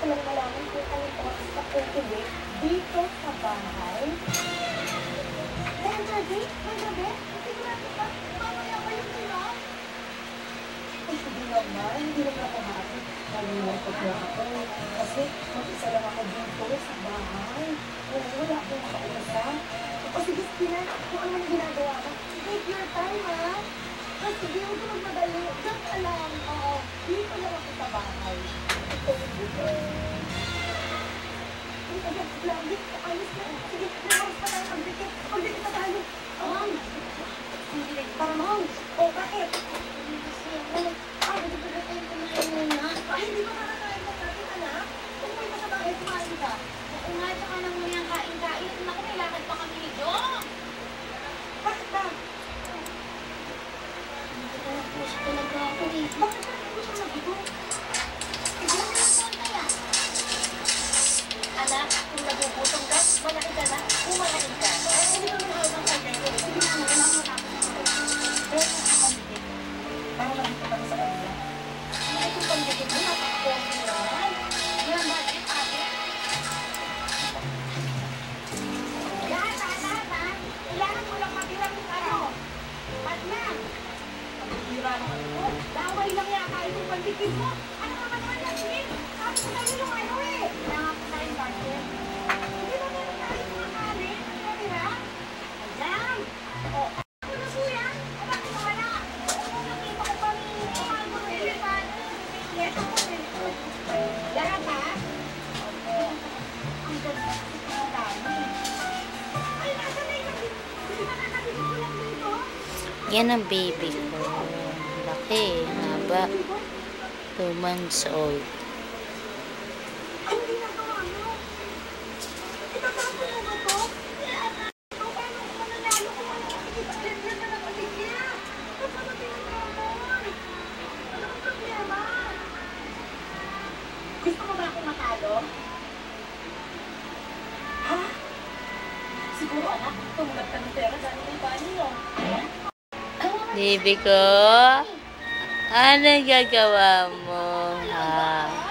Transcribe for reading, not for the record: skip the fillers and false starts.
lang malaman kung anong oras ka uuwi dito sa bahay. Ngayong gabi? Ngayong gabi? Sigurado ka? Mamaya pa yung tulog? Ay, hindi naman. Hindi naman ako happy. Nalulungkot na ako. Kasi mag-isa lang ako dito sa bahay. Wala akong makausap. O sige, Stina, kung ano yung ginagawa mo, take your time, ha? Kasi hindi ko magmadali. Just alam, oo. Dito lang ako sa bahay. Lagi, ayos na. Sige, naharos pa tayo pagdikit. Pagdikit na tayo. Mom! Mom! O, bakit? Ay, hindi ba tayo kumain muna? Ay, hindi ba nakakain na natin, anak? Kung may ka sa bahay, kumain ka. Oo nga, tsaka nang muna yung kain-kain. Naku, may lakad pa kami ni Jong. Bakit ba? Hindi ko na push talaga ako eh. Bakit ba hindi mo siya nabigo? Ilan na lang kaya? Anak, kung nagugutom ka, malaki ka na, kumakain ka. Hindi ka naman ng kanya ko. Sige na, kailangan mo tapos ako. Pero nakakapagdikit. Para magdikit ako sa kanila. Ay, kung pagdikit mo, napaka-pogi naman. Yan ba, ate? Lahat. Kailangan mo lang mabilang yung ano. Patlang. Pag-hira naman ito. Laway lang yata itong pagdikit mo. Ano naman yan, Slim? Sabi ko sa'yo yung ano eh. Kailangan ko tayong budget. Hindi ba meron tayo mga kanin? Ang natira? Ayan. O, ako na po yan. O, bakit wala? Nakita ko pa ni Umago ng Ilipan. Yes, ako din. Lahat ha? Opo. Ang ganda ng dami. Ay, nasa na yung hindi ba nakakabili ko lang dito? Yan ang baby ko. Laki, haba. 2 months old. Ang ginagawa mo? Itatapon mo ba to? Paano ko mananalo kung ano makikipaglit yan na nakaligya? Paano tinatapon? Ano ang problema? Gusto mo ba akong matalo? Ha? Siguro anak, tumulat ka ng pera dahil may bali yun. Baby ko, ano gagawa mo? Ha?